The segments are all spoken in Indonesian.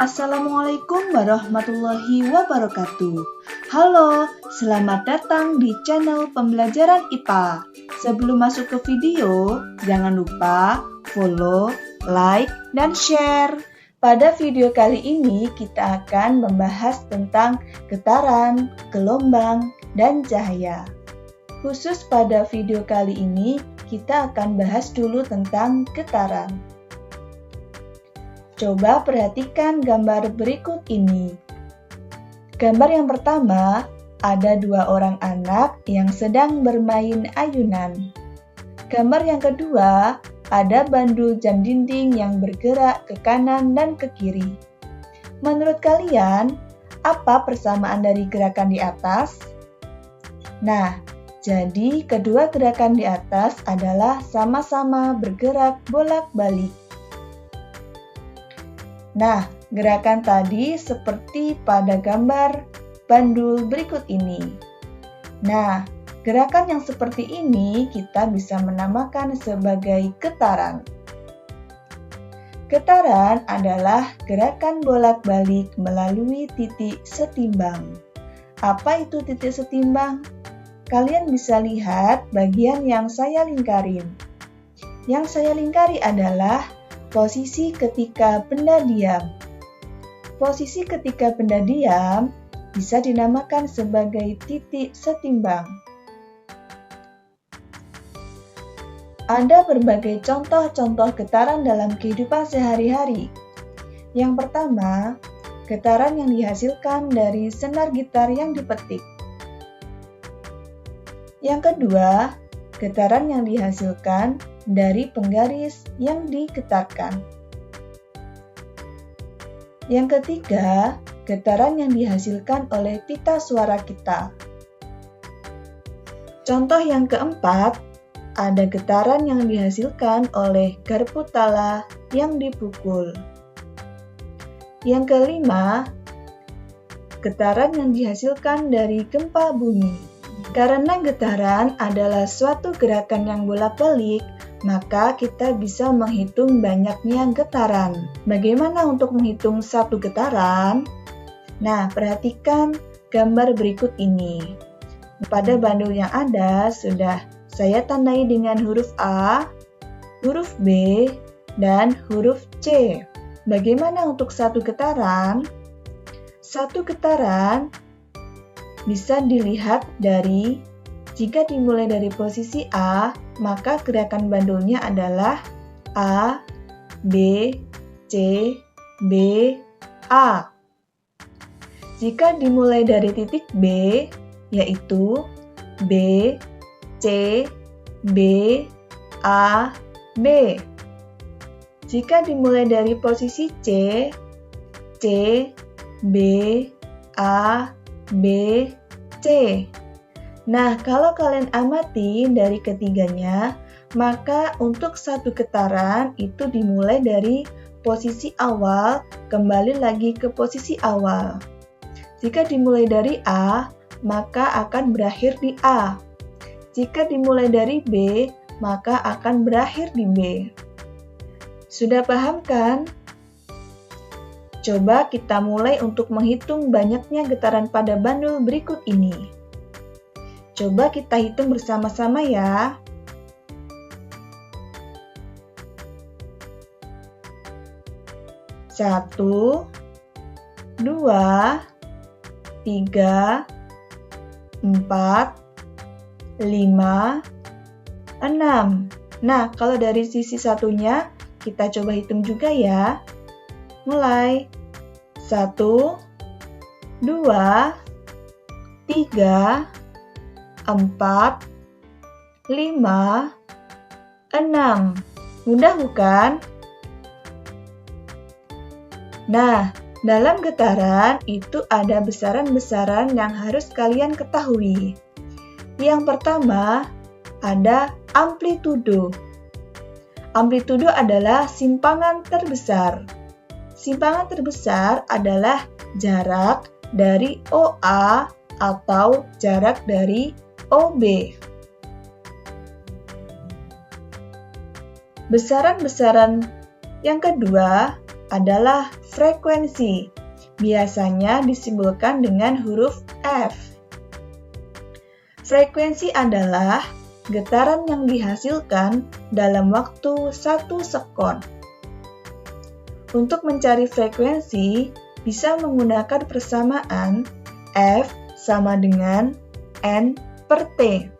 Assalamualaikum warahmatullahi wabarakatuh. Halo, selamat datang di channel pembelajaran IPA. Sebelum masuk ke video, jangan lupa follow, like, dan share. Pada video kali ini kita akan membahas tentang getaran, gelombang, dan cahaya. Khusus pada video kali ini, kita akan bahas dulu tentang getaran. Coba perhatikan gambar berikut ini. Gambar yang pertama, ada dua orang anak yang sedang bermain ayunan. Gambar yang kedua, ada bandul jam dinding yang bergerak ke kanan dan ke kiri. Menurut kalian, apa persamaan dari gerakan di atas? Nah, jadi kedua gerakan di atas adalah sama-sama bergerak bolak-balik. Nah, gerakan tadi seperti pada gambar bandul berikut ini. Nah, gerakan yang seperti ini kita bisa menamakan sebagai getaran. Getaran adalah gerakan bolak-balik melalui titik setimbang. Apa itu titik setimbang? Kalian bisa lihat bagian yang saya lingkarin. Yang saya lingkari adalah posisi ketika benda diam. Posisi ketika benda diam bisa dinamakan sebagai titik setimbang. Ada berbagai contoh-contoh getaran dalam kehidupan sehari-hari. Yang pertama, getaran yang dihasilkan dari senar gitar yang dipetik. Yang kedua, getaran yang dihasilkan dari penggaris yang digetarkan. Yang ketiga, getaran yang dihasilkan oleh pita suara kita. Contoh yang keempat, ada getaran yang dihasilkan oleh garpu tala yang dipukul. Yang kelima, getaran yang dihasilkan dari gempa bumi. Karena getaran adalah suatu gerakan yang bolak-balik, maka kita bisa menghitung banyaknya getaran. Bagaimana untuk menghitung satu getaran? Nah, perhatikan gambar berikut ini. Pada bandul yang ada sudah saya tandai dengan huruf A, huruf B, dan huruf C. Bagaimana untuk satu getaran? Satu getaran bisa dilihat dari, jika dimulai dari posisi A, maka gerakan bandulnya adalah A, B, C, B, A. Jika dimulai dari titik B, yaitu B, C, B, A, B. Jika dimulai dari posisi C, C, B, A, B, C. Nah, kalau kalian amati dari ketiganya, maka untuk satu getaran itu dimulai dari posisi awal, kembali lagi ke posisi awal. Jika dimulai dari A, maka akan berakhir di A. Jika dimulai dari B, maka akan berakhir di B. Sudah paham kan? Coba kita mulai untuk menghitung banyaknya getaran pada bandul berikut ini. Coba kita hitung bersama-sama ya. 1, 2, 3, 4, 5, 6. Nah, kalau dari sisi satunya, kita coba hitung juga ya. Mulai. 1, 2, 3, 4, 5, 6. Mudah bukan? Nah, dalam getaran itu ada besaran-besaran yang harus kalian ketahui. Yang pertama, ada amplitudo. Amplitudo adalah simpangan terbesar. Simpangan terbesar adalah jarak dari OA atau jarak dari OB. Besaran-besaran yang kedua adalah frekuensi. Biasanya disimbolkan dengan huruf F. Frekuensi adalah getaran yang dihasilkan dalam waktu 1 sekon. Untuk mencari frekuensi, bisa menggunakan persamaan F sama dengan N per T.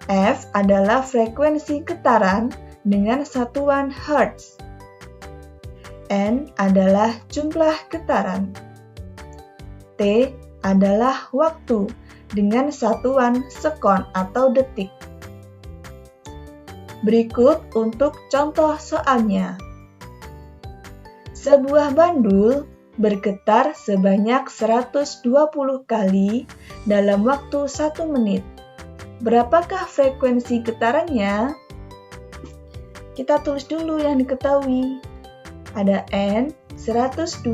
F adalah frekuensi getaran dengan satuan Hertz. N adalah jumlah getaran. T adalah waktu dengan satuan sekon atau detik. Berikut untuk contoh soalnya. Sebuah bandul bergetar sebanyak 120 kali dalam waktu 1 menit. Berapakah frekuensi getarannya? Kita tulis dulu yang diketahui. Ada N 120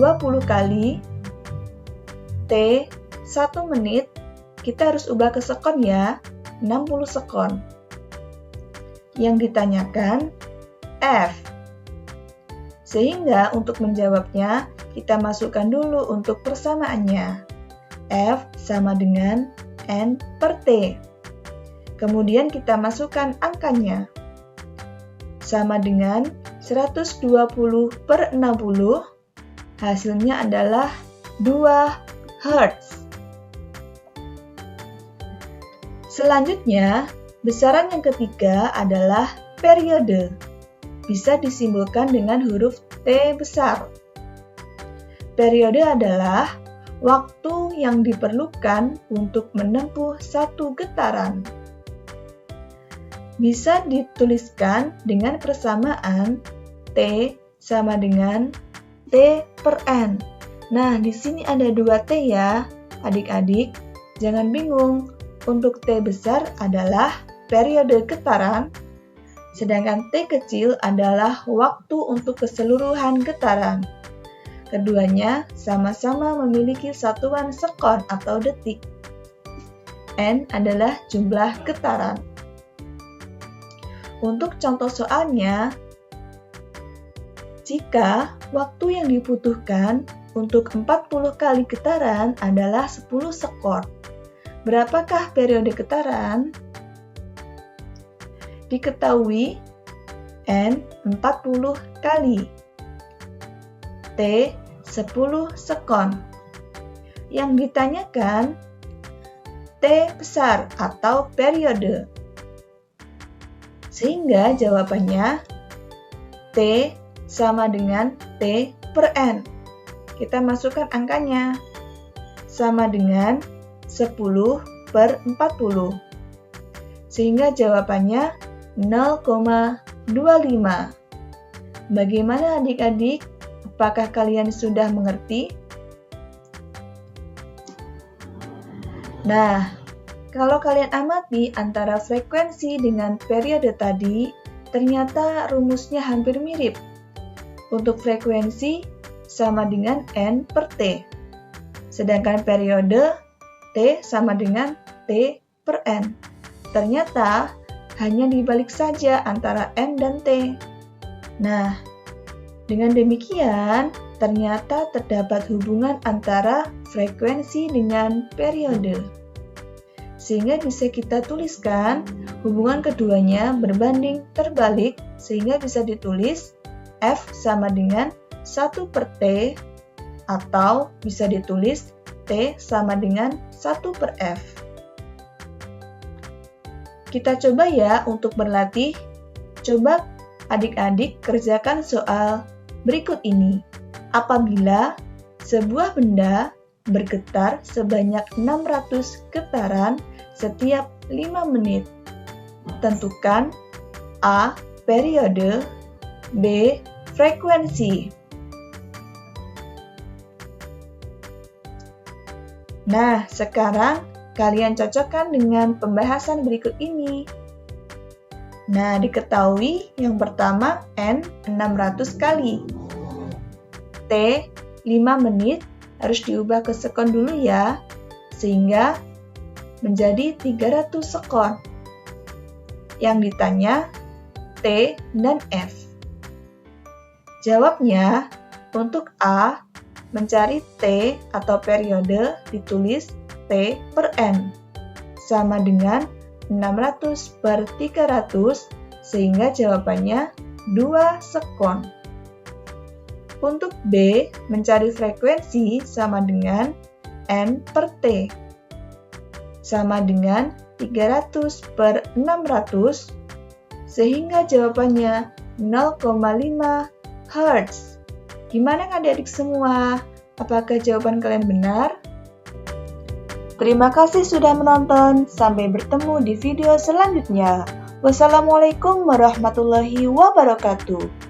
kali, T 1 menit, kita harus ubah ke sekon ya, 60 sekon. Yang ditanyakan F. Sehingga untuk menjawabnya, kita masukkan dulu untuk persamaannya. F sama dengan N per T. Kemudian kita masukkan angkanya. Sama dengan 120 per 60, hasilnya adalah 2 Hertz. Selanjutnya, besaran yang ketiga adalah periode. Bisa disimbolkan dengan huruf T besar. Periode adalah waktu yang diperlukan untuk menempuh satu getaran. Bisa dituliskan dengan persamaan T sama dengan T per N. Nah, di sini ada 2 T ya, adik-adik. Jangan bingung, untuk T besar adalah periode getaran, sedangkan T kecil adalah waktu untuk keseluruhan getaran. Keduanya sama-sama memiliki satuan sekon atau detik. N adalah jumlah getaran. Untuk contoh soalnya, jika waktu yang dibutuhkan untuk 40 kali getaran adalah 10 sekon, berapakah periode getaran? Diketahui N 40 kali, T 10 sekon. Yang ditanyakan T besar atau periode. Sehingga jawabannya T sama dengan T per N. Kita masukkan angkanya. Sama dengan 10 per 40. Sehingga jawabannya 0,25. Bagaimana adik-adik? Apakah kalian sudah mengerti? Nah, kalau kalian amati antara frekuensi dengan periode tadi, ternyata rumusnya hampir mirip. Untuk frekuensi sama dengan N per T. Sedangkan periode T sama dengan T per N. Ternyata hanya dibalik saja antara N dan T. Nah, dengan demikian, ternyata terdapat hubungan antara frekuensi dengan periode. Sehingga bisa kita tuliskan hubungan keduanya berbanding terbalik, sehingga bisa ditulis F sama dengan 1 per T, atau bisa ditulis T sama dengan 1 per F. Kita coba ya untuk berlatih. Coba adik-adik kerjakan soal berikut ini. Apabila sebuah benda bergetar sebanyak 600 getaran setiap 5 menit. Tentukan A. Periode, B. Frekuensi. Nah, sekarang kalian cocokkan dengan pembahasan berikut ini. Nah, diketahui yang pertama N 600 kali. T 5 menit harus diubah ke sekon dulu ya, sehingga menjadi 300 sekon. Yang ditanya T dan F. Jawabnya Untuk A, mencari T atau periode ditulis T per N, sama dengan 600 per 300, sehingga jawabannya 2 sekon. Untuk B, mencari frekuensi sama dengan N per T, sama dengan 300 per 600, sehingga jawabannya 0,5 Hz. Gimana adik-adik semua? Apakah jawaban kalian benar? Terima kasih sudah menonton. Sampai bertemu di video selanjutnya. Wassalamualaikum warahmatullahi wabarakatuh.